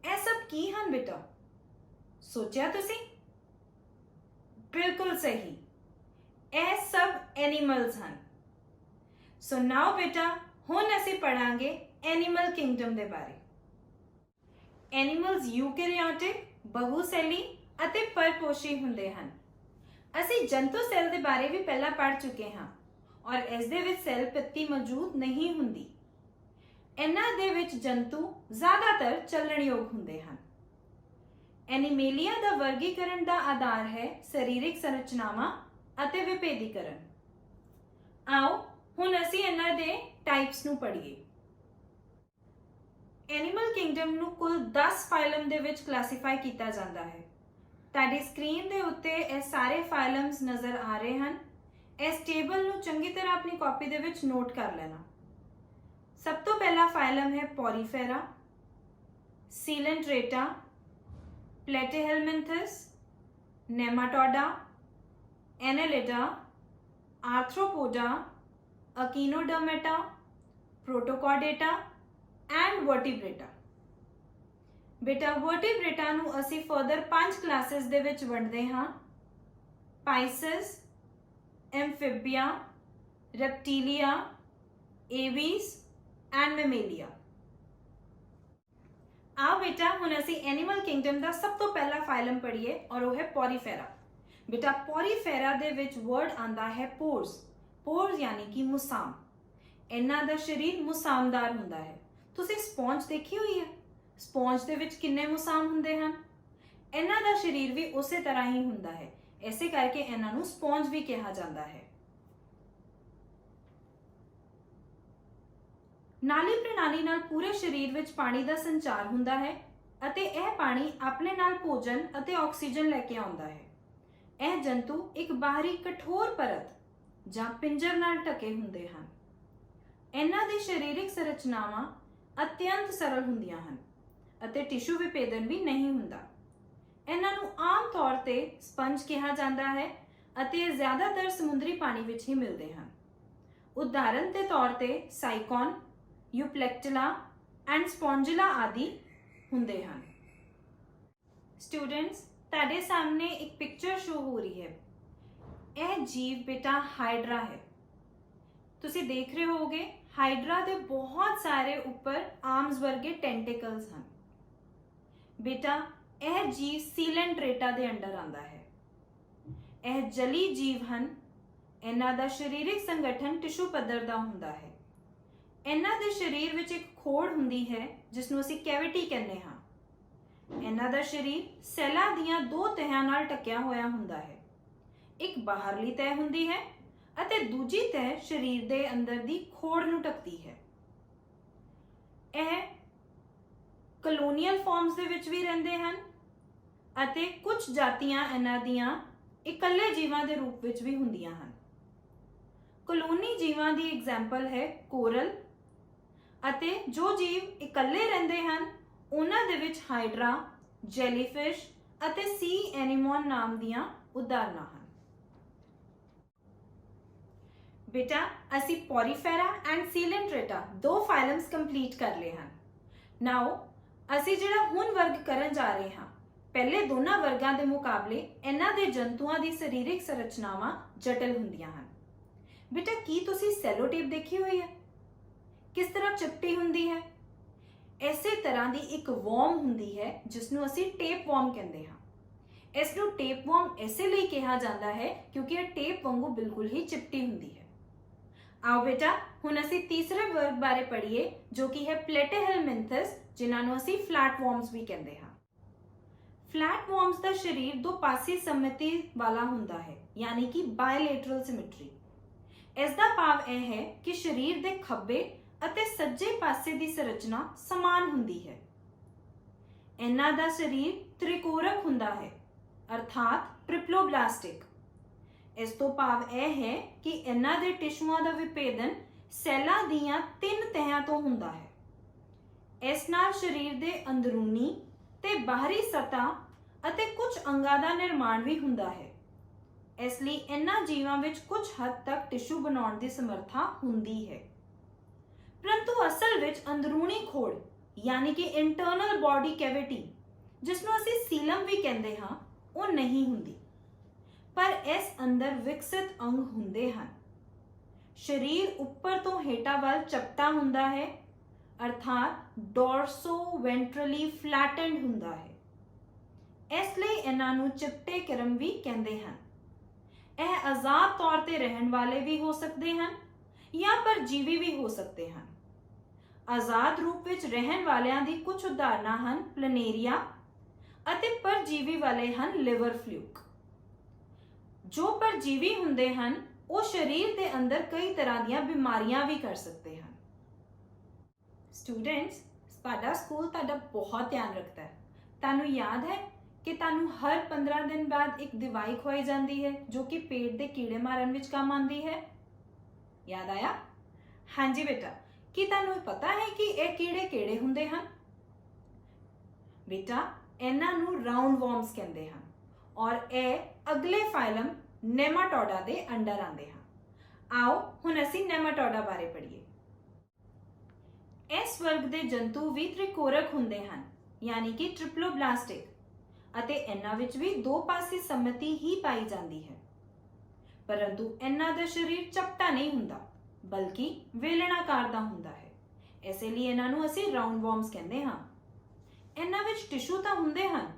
ਇਹ ਸਭ ਕੀ ਹਨ ਬੇਟਾ? ਸੋਚਿਆ ਤੁਸੀਂ? ਬਿਲਕੁਲ ਸਹੀ, ਇਹ ਸਭ ਐਨੀਮਲਸ ਹਨ। ਸੋ ਨਾਓ ਬੇਟਾ, ਹੁਣ ਅਸੀਂ ਪੜਾਂਗੇ ਐਨੀਮਲ ਕਿੰਗਡਮ ਦੇ ਬਾਰੇ। ਐਨੀਮਲਸ ਯੂਕੈਰੀਓਟਿਕ, ਬਹੁਸੈਲੀ ਅਤੇ ਪਰਪੋਸ਼ੀ ਹੁੰਦੇ ਹਨ। ਅਸੀਂ ਜੰਤੂ ਸੈੱਲ ਦੇ ਬਾਰੇ ਵੀ ਪਹਿਲਾਂ ਪੜ੍ਹ ਚੁੱਕੇ ਹਾਂ ਔਰ ਇਸ ਦੇ ਵਿੱਚ ਸੈੱਲ ਪੱਤੀ ਮੌਜੂਦ ਨਹੀਂ ਹੁੰਦੀ। ਇਹਨਾਂ ਦੇ ਵਿੱਚ ਜੰਤੂ ਜ਼ਿਆਦਾਤਰ ਚੱਲਣਯੋਗ ਹੁੰਦੇ ਹਨ। ਐਨੀਮੇਲੀਆ ਦਾ ਵਰਗੀਕਰਨ ਦਾ ਆਧਾਰ ਹੈ ਸਰੀਰਕ ਸੰਰਚਨਾਵਾਂ ਅਤੇ ਵਿਭੇਦੀਕਰਨ। ਆਓ ਹੁਣ ਅਸੀਂ ਇਹਨਾਂ ਦੇ ਟਾਈਪਸ ਨੂੰ ਪੜ੍ਹੀਏ। ਐਨੀਮਲ ਕਿੰਗਡਮ ਨੂੰ ਕੁੱਲ 10 ਫਾਈਲਮ ਦੇ ਵਿੱਚ ਕਲਾਸੀਫਾਈ ਕੀਤਾ ਜਾਂਦਾ ਹੈ। ਤੁਹਾਡੀ ਸਕਰੀਨ ਦੇ ਉੱਤੇ ਇਹ ਸਾਰੇ ਫਾਈਲਮਸ ਨਜ਼ਰ ਆ ਰਹੇ ਹਨ। ਇਸ ਟੇਬਲ ਨੂੰ ਚੰਗੀ ਤਰ੍ਹਾਂ ਆਪਣੀ ਕਾਪੀ ਦੇ ਵਿੱਚ ਨੋਟ ਕਰ ਲੈਣਾ। ਸਭ ਤੋਂ ਪਹਿਲਾ ਫਾਈਲਮ ਹੈ Porifera, Coelenterata, Platyhelminthes, Nematoda, Annelida, Arthropoda, Echinodermata, Protochordata and Vertebrata. बेटा वर्टिब्रेटा ਨੂੰ ਅਸੀਂ ਫਰਦਰ 5 ਕਲਾਸਿਸ ਦੇ ਵਿੱਚ ਵੰਡਦੇ ਹਾਂ। Pisces, Amphibia, Reptilia, Aves and Mammalia. आओ बेटा ਹੁਣ ਅਸੀਂ ਐਨੀਮਲ ਕਿੰਗਡਮ ਦਾ ਸਭ ਤੋਂ ਪਹਿਲਾ ਫਾਈਲਮ ਪੜ੍ਹੀਏ ਔਰ ਉਹ ਹੈ ਪੋਰੀਫੇਰਾ। बेटा ਪੋਰੀਫੇਰਾ ਦੇ ਵਿੱਚ ਵਰਡ ਆਂਦਾ ਹੈ ਪੋਰਸ। ਪੋਰਸ ਯਾਨੀ ਕਿ ਮੁਸਾਮ। ਇਹਨਾਂ ਦਾ ਸਰੀਰ ਮੁਸਾਮਦਾਰ ਹੁੰਦਾ ਹੈ। ਤੁਸੀਂ ਸਪੌਂਜ ਦੇਖੀ ਹੋਈ ਹੈ? ਸਪੌਂਜ ਦੇ ਵਿੱਚ ਕਿੰਨੇ ਮੁਸਾਮ ਹੁੰਦੇ ਹਨ? ਇਹਨਾਂ ਦਾ ਸਰੀਰ ਵੀ ਉਸੇ ਤਰ੍ਹਾਂ ਹੀ ਹੁੰਦਾ ਹੈ, ਇਸੇ ਕਰਕੇ ਇਹਨਾਂ ਨੂੰ ਸਪੌਂਜ ਵੀ ਕਿਹਾ ਜਾਂਦਾ ਹੈ। ਨਾਲੀ ਪ੍ਰਣਾਲੀ ਨਾਲ ਪੂਰੇ ਸਰੀਰ ਵਿੱਚ ਪਾਣੀ ਦਾ ਸੰਚਾਰ ਹੁੰਦਾ ਹੈ ਅਤੇ ਇਹ ਪਾਣੀ ਆਪਣੇ ਨਾਲ ਭੋਜਨ ਅਤੇ ਆਕਸੀਜਨ ਲੈ ਕੇ ਆਉਂਦਾ ਹੈ। ਇਹ ਜੰਤੂ ਇੱਕ ਬਾਹਰੀ ਕਠੋਰ ਪਰਤ ਜਾਂ ਪਿੰਜਰ ਨਾਲ ਢਕੇ ਹੁੰਦੇ ਹਨ। ਇਹਨਾਂ ਦੀ ਸਰੀਰਕ ਸੰਰਚਨਾਵਾਂ ਅਤਿਅੰਤ ਸਰਲ ਹੁੰਦੀਆਂ ਹਨ ਅਤੇ ਟਿਸ਼ੂ ਵਿਭੇਦਨ ਵੀ ਨਹੀਂ ਹੁੰਦਾ। ਇਹਨਾਂ ਨੂੰ ਆਮ ਤੌਰ ਤੇ ਸਪੰਜ ਕਿਹਾ ਜਾਂਦਾ ਹੈ ਅਤੇ ਇਹ ਜ਼ਿਆਦਾਤਰ ਸਮੁੰਦਰੀ ਪਾਣੀ ਵਿੱਚ ਹੀ ਮਿਲਦੇ ਹਨ। ਉਦਾਹਰਨ ਦੇ ਤੌਰ ਤੇ ਸਾਈਕੋਨ, यूप्लेक्टिला एंड स्पॉन्जिला आदि ਹੁੰਦੇ ਹਨ। स्टूडेंट्स, ਤੁਹਾਡੇ ਸਾਹਮਣੇ ਇੱਕ ਪਿਕਚਰ ਸ਼ੋ ਹੋ ਰਹੀ ਹੈ। ਇਹ ਜੀਵ ਬੇਟਾ ਹਾਈਡਰਾ ਹੈ। ਤੁਸੀਂ ਦੇਖ ਰਹੇ ਹੋਗੇ ਹਾਈਡਰਾ ਦੇ ਬਹੁਤ ਸਾਰੇ ਉੱਪਰ ਆਰਮਸ ਵਰਗੇ ਟੈਂਟੇਕਲਸ ਹਨ। ਬੇਟਾ ਇਹ ਜੀਵ ਸੀਲੈਂਟਰੇਟਾ ਦੇ ਅੰਡਰ ਆਉਂਦਾ ਹੈ। ਇਹ ਜਲੀ ਜੀਵ ਹਨ। ਇਹਨਾਂ ਦਾ ਸਰੀਰਕ ਸੰਗਠਨ ਟਿਸ਼ੂ ਪੱਧਰ ਦਾ ਹੁੰਦਾ ਹੈ। ਇਹਨਾਂ ਦੇ ਸਰੀਰ ਵਿੱਚ ਇੱਕ ਖੋੜ ਹੁੰਦੀ ਹੈ ਜਿਸ ਨੂੰ ਅਸੀਂ ਕੈਵਿਟੀ ਕਹਿੰਦੇ ਹਾਂ। ਇਹਨਾਂ ਦਾ ਸਰੀਰ ਸੈੱਲਾਂ ਦੀਆਂ 2 ਤਹਿਆਂ ਨਾਲ ਢਕਿਆ ਹੋਇਆ ਹੁੰਦਾ ਹੈ। ਇੱਕ ਬਾਹਰਲੀ ਤਹਿ ਹੁੰਦੀ ਹੈ ਅਤੇ ਦੂਜੀ ਤਹਿ ਸਰੀਰ ਦੇ ਅੰਦਰ ਦੀ ਖੋੜ ਨੂੰ ਢਕਦੀ ਹੈ। ਇਹ ਕਲੋਨੀਅਲ ਫਾਰਮਸ ਦੇ ਵਿੱਚ ਵੀ ਰਹਿੰਦੇ ਹਨ ਅਤੇ ਕੁਝ ਜਾਤੀਆਂ ਇਹਨਾਂ ਦੀਆਂ ਇਕੱਲੇ ਜੀਵਾਂ ਦੇ ਰੂਪ ਵਿੱਚ ਵੀ ਹੁੰਦੀਆਂ ਹਨ। ਕਲੋਨੀ ਜੀਵਾਂ ਦੀ ਐਗਜ਼ਾਮਪਲ ਹੈ ਕੋਰਲ ਅਤੇ ਜੋ ਜੀਵ ਇਕੱਲੇ ਰਹਿੰਦੇ ਹਨ ਉਹਨਾਂ ਦੇ ਵਿੱਚ ਹਾਈਡਰਾ, ਜੈਲੀਫਿਸ਼ ਅਤੇ ਸੀ ਐਨੀਮੋਨ ਨਾਮ ਦੀਆਂ ਉਦਾਹਰਨਾਂ ਹਨ। ਬੇਟਾ ਅਸੀਂ ਪੋਰੀਫੇਰਾ ਐਂਡ ਸੀਲੈਂਟਰੇਟਾ 2 ਫਾਈਲਮਸ ਕੰਪਲੀਟ ਕਰ ਲਏ ਹਨ। ਨਾਓ ਅਸੀਂ ਜਿਹੜਾ ਹੁਣ ਵਰਗ ਕਰਨ ਜਾ ਰਹੇ ਹਾਂ, ਪਹਿਲੇ ਦੋਨਾਂ ਵਰਗਾਂ ਦੇ ਮੁਕਾਬਲੇ ਇਹਨਾਂ ਦੇ ਜੰਤੂਆਂ ਦੀ ਸਰੀਰਕ ਸੰਰਚਨਾਵਾਂ ਜਟਿਲ ਹੁੰਦੀਆਂ ਹਨ। ਬੇਟਾ ਕੀ ਤੁਸੀਂ ਸੈਲੋਟੇਪ ਦੇਖੀ ਹੋਈ ਹੈ? ਕਿਸ ਤਰ੍ਹਾਂ ਚਿਪਟੀ ਹੁੰਦੀ ਹੈ? ਇਸੇ ਤਰ੍ਹਾਂ ਦੀ ਇੱਕ ਵਰਮ ਹੁੰਦੀ ਹੈ ਜਿਸ ਨੂੰ ਅਸੀਂ ਟੇਪ ਵਰਮ ਕਹਿੰਦੇ ਹਾਂ। ਇਸ ਨੂੰ ਟੇਪ ਵਰਮ ਇਸੇ ਲਈ ਕਿਹਾ ਜਾਂਦਾ ਹੈ ਕਿਉਂਕਿ ਇਹ ਟੇਪ ਵਾਂਗੂ ਬਿਲਕੁਲ ਹੀ ਚਿਪਟੀ ਹੁੰਦੀ ਹੈ। ਆਓ ਬੇਟਾ ਹੁਣ ਅਸੀਂ ਤੀਸਰੇ ਵਰਗ ਬਾਰੇ ਪੜ੍ਹੀਏ ਜੋ ਕਿ ਹੈ ਪਲੇਟੀਹੈਲਮਿੰਥਸ, ਜਿਨ੍ਹਾਂ ਨੂੰ ਅਸੀਂ ਫਲੈਟ ਵਰਮਸ ਵੀ ਕਹਿੰਦੇ ਹਾਂ। ਫਲੈਟਵਰਮਸ ਦਾ ਸਰੀਰ ਦੋ ਪਾਸੀ ਸਮਮਿਤੀ ਵਾਲਾ ਹੁੰਦਾ ਹੈ, ਯਾਨੀ ਕਿ ਬਾਇਲੇਟਰਲ ਸਿਮੈਟਰੀ। ਇਸ ਦਾ ਭਾਵ ਇਹ ਹੈ ਕਿ ਸਰੀਰ ਦੇ ਖੱਬੇ ਅਤੇ ਸੱਜੇ ਪਾਸੇ ਦੀ ਸੰਰਚਨਾ ਸਮਾਨ ਹੁੰਦੀ ਹੈ। ਇਹਨਾਂ ਦਾ ਸਰੀਰ ਤ੍ਰਿਕੋਰਕ ਹੁੰਦਾ ਹੈ, ਅਰਥਾਤ ਟ੍ਰਿਪਲੋਬਲਾਸਟਿਕ। ਇਸ ਤੋਂ ਭਾਵ ਇਹ ਹੈ ਕਿ ਇਹਨਾਂ ਦੇ ਟਿਸ਼ੂਆਂ ਦਾ ਵਿਭੇਦਨ ਸੈੱਲਾਂ ਦੀਆਂ 3 ਤਹਿਾਂ ਤੋਂ ਹੁੰਦਾ ਹੈ। ਇਸ ਨਾਲ ਸਰੀਰ ਦੇ ਅੰਦਰੂਨੀ ਤੇ ਬਾਹਰੀ ਸਤ੍ਹਾ ਅਤੇ ਕੁਝ ਅੰਗਾਂ ਦਾ ਨਿਰਮਾਣ ਵੀ ਹੁੰਦਾ ਹੈ। ਇਸ ਲਈ ਇਹਨਾਂ ਜੀਵਾਂ ਵਿੱਚ ਕੁਝ ਹੱਦ ਤੱਕ ਟਿਸ਼ੂ ਬਣਾਉਣ ਦੀ ਸਮਰੱਥਾ ਹੁੰਦੀ ਹੈ, ਪਰੰਤੂ ਅਸਲ ਵਿੱਚ ਅੰਦਰੂਨੀ ਖੋੜ ਯਾਨੀ ਕਿ ਇੰਟਰਨਲ ਬਾਡੀ ਕੈਵਿਟੀ, ਜਿਸ ਨੂੰ ਅਸੀਂ ਸੀਲਮ ਵੀ ਕਹਿੰਦੇ ਹਾਂ, ਉਹ ਨਹੀਂ ਹੁੰਦੀ, ਪਰ ਇਸ ਅੰਦਰ ਵਿਕਸਿਤ ਅੰਗ ਹੁੰਦੇ ਹਨ। ਸਰੀਰ ਉੱਪਰ ਤੋਂ ਹੇਠਾਂ ਵੱਲ ਚਪਟਾ ਹੁੰਦਾ ਹੈ, ਅਰਥਾਤ ਡੋਰਸੋ ਵੈਂਟਰਲੀ ਫਲੈਟਨਡ ਹੁੰਦਾ ਹੈ। ਇਸ ਲਈ ਇਹਨਾਂ ਨੂੰ ਚਿਪਟੇ ਕਿਰਮ ਵੀ ਕਹਿੰਦੇ ਹਨ। ਇਹ ਆਜ਼ਾਦ ਤੌਰ ਤੇ ਰਹਿਣ ਵਾਲੇ ਵੀ ਹੋ ਸਕਦੇ ਹਨ ਜਾਂ ਪਰਜੀਵੀ ਵੀ ਹੋ ਸਕਦੇ ਹਨ। ਆਜ਼ਾਦ ਰੂਪ ਵਿੱਚ ਰਹਿਣ ਵਾਲਿਆਂ ਦੀ ਕੁਝ ਉਦਾਹਰਨਾਂ ਹਨ ਪਲੇਨੇਰੀਆ ਅਤੇ ਪਰਜੀਵੀ ਵਾਲੇ ਹਨ ਲਿਵਰ ਫਲੂਕ। ਜੋ ਪਰਜੀਵੀ ਹੁੰਦੇ ਹਨ ਉਹ ਸਰੀਰ ਦੇ ਅੰਦਰ ਕਈ ਤਰ੍ਹਾਂ ਦੀਆਂ ਬਿਮਾਰੀਆਂ ਵੀ ਕਰ ਸਕਦੇ ਹਨ। ਸਟੂਡੈਂਟਸ, ਸਾਡਾ ਸਕੂਲ ਤੁਹਾਡਾ ਬਹੁਤ ਧਿਆਨ ਰੱਖਦਾ ਹੈ। ਤੁਹਾਨੂੰ ਯਾਦ ਹੈ ਕਿ ਤੁਹਾਨੂੰ ਹਰ 15 ਦਿਨ ਬਾਅਦ ਇੱਕ ਦਵਾਈ ਖਵਾਈ ਜਾਂਦੀ ਹੈ ਜੋ ਕਿ ਪੇਟ ਦੇ ਕੀੜੇ ਮਾਰਨ ਵਿੱਚ ਕੰਮ ਆਉਂਦੀ ਹੈ। ਯਾਦ ਆਇਆ? ਹਾਂਜੀ ਬੇਟਾ, ਕੀ ਤੁਹਾਨੂੰ ਪਤਾ ਹੈ ਕਿ ਇਹ ਕੀੜੇ ਕਿਹੜੇ ਹੁੰਦੇ ਹਨ? ਬੇਟਾ, ਇਹਨਾਂ ਨੂੰ ਰਾਉਂਡ ਵਰਮਸ ਕਹਿੰਦੇ ਹਨ ਔਰ ਇਹ ਅਗਲੇ ਫਾਈਲਮ ਨੈਮਾਟੋਡਾ ਦੇ ਅੰਡਰ ਆਉਂਦੇ ਹਨ। ਆਓ ਹੁਣ ਅਸੀਂ ਨੈਮਾਟੋਡਾ ਬਾਰੇ ਪੜ੍ਹੀਏ। ਇਸ ਵਰਗ ਦੇ ਜੰਤੂ ਵੀ ਤ੍ਰਿਕੋਰਕ ਹੁੰਦੇ ਹਨ, ਯਾਨੀ ਕਿ ਟ੍ਰਿਪਲੋਬਲਾਸਟਿਕ, ਅਤੇ ਇਹਨਾਂ ਵਿੱਚ ਵੀ ਦੋ ਪਾਸੀ ਸਮਮਿਤੀ ਹੀ ਪਾਈ ਜਾਂਦੀ ਹੈ, ਪਰੰਤੂ ਇਹਨਾਂ ਦਾ ਸਰੀਰ ਚਪਟਾ ਨਹੀਂ ਹੁੰਦਾ ਬਲਕਿ ਵੇਲਣਾਕਾਰ ਦਾ ਹੁੰਦਾ ਹੈ। ਇਸੇ ਲਈ ਇਹਨਾਂ ਨੂੰ ਅਸੀਂ ਰਾਉਂਡ ਵਰਮਸ ਕਹਿੰਦੇ ਹਾਂ। ਇਹਨਾਂ ਵਿੱਚ ਟਿਸ਼ੂ ਤਾਂ ਹੁੰਦੇ ਹਨ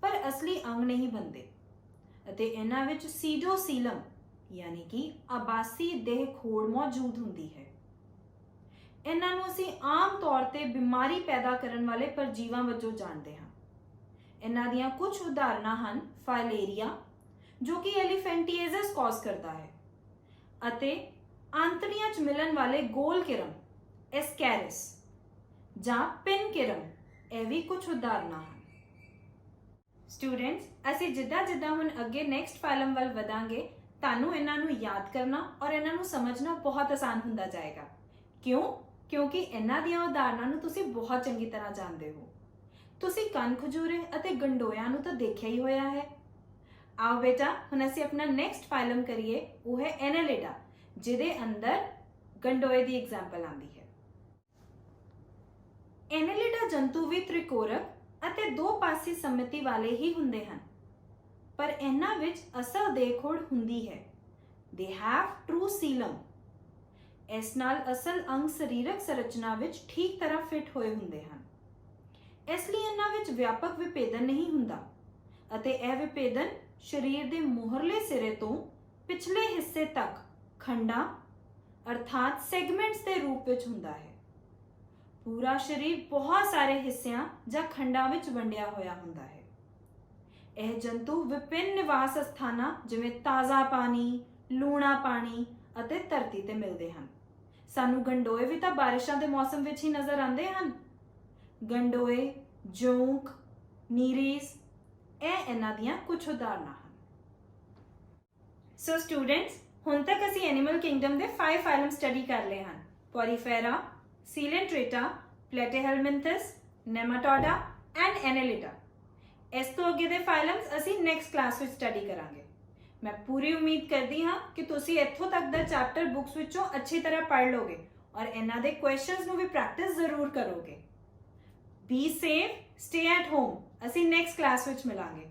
ਪਰ ਅਸਲੀ ਅੰਗ ਨਹੀਂ ਬਣਦੇ, ਅਤੇ ਇਹਨਾਂ ਵਿੱਚ ਸੀਡੋਸੀਲਮ ਯਾਨੀ ਕਿ ਆਬਾਸੀ ਦੇਹ ਖੋੜ ਮੌਜੂਦ ਹੁੰਦੀ ਹੈ। ਇਹਨਾਂ ਨੂੰ ਅਸੀਂ ਆਮ ਤੌਰ ਤੇ ਬਿਮਾਰੀ ਪੈਦਾ ਕਰਨ ਵਾਲੇ ਪਰਜੀਵਾਂ ਵਜੋਂ ਜਾਣਦੇ ਹਾਂ। ਇਹਨਾਂ ਦੀਆਂ ਕੁਝ ਉਦਾਹਰਨਾਂ ਹਨ ਫਾਈਲੇਰੀਆ, ਜੋ ਕਿ ਐਲੀਫੈਂਟੀਏਜ਼ਸ ਕਾਜ਼ ਕਰਦਾ ਹੈ, ਅਤੇ ਆਂਤੜੀਆਂ 'ਚ ਮਿਲਣ ਵਾਲੇ ਗੋਲ ਕਿਰਮ ਐਸਕੈਰਿਸ ਜਾਂ ਪਿਨ ਕਿਰਮ, ਇਹ ਵੀ ਕੁਝ ਉਦਾਹਰਨਾਂ ਹਨ। ਸਟੂਡੈਂਟਸ, ਅਸੀਂ ਜਿੱਦਾਂ ਹੁਣ ਅੱਗੇ ਨੈਕਸਟ ਫਾਈਲਮ ਵੱਲ ਵਧਾਂਗੇ, ਤੁਹਾਨੂੰ ਇਹਨਾਂ ਨੂੰ ਯਾਦ ਕਰਨਾ ਔਰ ਇਹਨਾਂ ਨੂੰ ਸਮਝਣਾ ਬਹੁਤ ਆਸਾਨ ਹੁੰਦਾ ਜਾਏਗਾ। ਕਿਉਂਕਿ ਇਹਨਾਂ ਦੀਆਂ ਉਦਾਹਰਨਾਂ ਨੂੰ ਤੁਸੀਂ ਬਹੁਤ ਚੰਗੀ ਤਰ੍ਹਾਂ ਜਾਣਦੇ ਹੋ। ਤੁਸੀਂ ਕੰਨ ਖਜੂਰੇ ਅਤੇ ਗੰਡੋਇਆਂ ਨੂੰ ਤਾਂ ਦੇਖਿਆ ਹੀ ਹੋਇਆ ਹੈ। ਆਓ ਬੇਟਾ, ਹੁਣ ਅਸੀਂ ਆਪਣਾ ਨੈਕਸਟ ਫਾਈਲਮ ਕਰੀਏ, ਉਹ ਹੈ ਐਨੇਲਿਡਾ, ਜਿਹਦੇ ਅੰਦਰ ਗੰਡੋਏ ਦੀ ਐਗਜ਼ਾਮਪਲ ਆਉਂਦੀ ਹੈ। ਐਨੇਲਿਡਾ ਜੰਤੂ ਵੀ ਤ੍ਰਿਕੋਰਕ ਅਤੇ ਦੋ ਪਾਸੀ ਸਮਮਿਤੀ ਵਾਲੇ ਹੀ ਹੁੰਦੇ ਹਨ, ਪਰ ਇਹਨਾਂ ਵਿੱਚ ਅਸਲ ਦੇਹਖੋੜ ਹੁੰਦੀ ਹੈ। They have true Seelam. ਇਸ ਨਾਲ ਅਸਲ ਅੰਗ ਸਰੀਰਕ ਸੰਰਚਨਾ ਵਿੱਚ ਠੀਕ ਤਰ੍ਹਾਂ ਫਿੱਟ ਹੋਏ ਹੁੰਦੇ ਹਨ। ਇਸ ਲਈ ਇਹਨਾਂ ਵਿੱਚ ਵਿਆਪਕ ਵਿਭੇਦਨ ਨਹੀਂ ਹੁੰਦਾ, ਅਤੇ ਇਹ ਵਿਭੇਦਨ ਸਰੀਰ ਦੇ ਮੂਹਰਲੇ ਸਿਰੇ ਤੋਂ ਪਿਛਲੇ ਹਿੱਸੇ ਤੱਕ ਖੰਡਾਂ ਅਰਥਾਤ ਸੈਗਮੈਂਟਸ ਦੇ ਰੂਪ ਵਿੱਚ ਹੁੰਦਾ ਹੈ। ਪੂਰਾ ਸਰੀਰ ਬਹੁਤ ਸਾਰੇ ਹਿੱਸਿਆਂ ਜਾਂ ਖੰਡਾਂ ਵਿੱਚ ਵੰਡਿਆ ਹੋਇਆ ਹੁੰਦਾ ਹੈ। ਇਹ ਜੰਤੂ ਵਿਭਿੰਨ ਨਿਵਾਸ ਸਥਾਨਾਂ ਜਿਵੇਂ ਤਾਜ਼ਾ ਪਾਣੀ, ਲੂਣਾ ਪਾਣੀ ਅਤੇ ਧਰਤੀ ਤੇ ਮਿਲਦੇ ਹਨ। ਸਾਨੂੰ ਗੰਡੋਏ ਵੀ ਤਾਂ ਬਾਰਿਸ਼ਾਂ ਦੇ ਮੌਸਮ ਵਿੱਚ ਹੀ ਨਜ਼ਰ ਆਉਂਦੇ ਹਨ। ਗੰਡੋਏ, ਜੌਂਕ, ਨੀਰੀਸ, ਇਹ ਇਹਨਾਂ ਦੀਆਂ ਕੁਝ ਉਦਾਹਰਨਾਂ ਹਨ। ਸੋ ਸਟੂਡੈਂਟਸ, ਹੁਣ ਤੱਕ ਅਸੀਂ ਐਨੀਮਲ ਕਿੰਗਡਮ ਦੇ 5 ਫਾਈਲਮ ਸਟੱਡੀ ਕਰ ਲਏ ਹਨ: ਪੋਰੀਫੇਰਾ, ਸੀਲੈਂਟ੍ਰੇਟਾ, ਪਲੇਟੀਹੈਲਮਿੰਥਸ, ਨੈਮਾਟੋਡਾ ਐਂਡ ਐਨੇਲਿਡਾ। ਇਸ ਤੋਂ ਅੱਗੇ ਦੇ ਫਾਈਲਮਸ ਅਸੀਂ ਨੈਕਸਟ ਕਲਾਸ ਵਿੱਚ ਸਟੱਡੀ ਕਰਾਂਗੇ। ਮੈਂ ਪੂਰੀ ਉਮੀਦ ਕਰਦੀ ਹਾਂ ਕਿ ਤੁਸੀਂ ਇੱਥੋਂ ਤੱਕ ਦਾ ਚੈਪਟਰ ਬੁੱਕਸ ਵਿੱਚੋਂ ਅੱਛੀ ਤਰ੍ਹਾਂ ਪੜ੍ਹ ਲਓਗੇ ਔਰ ਇਹਨਾਂ ਦੇ ਕੁਐਸਚਨਸ ਨੂੰ ਵੀ ਪ੍ਰੈਕਟਿਸ ਜ਼ਰੂਰ ਕਰੋਗੇ। Be safe, stay at home. ਅਸੀਂ ਨੈਕਸਟ ਕਲਾਸ ਵਿੱਚ ਮਿਲਾਂਗੇ।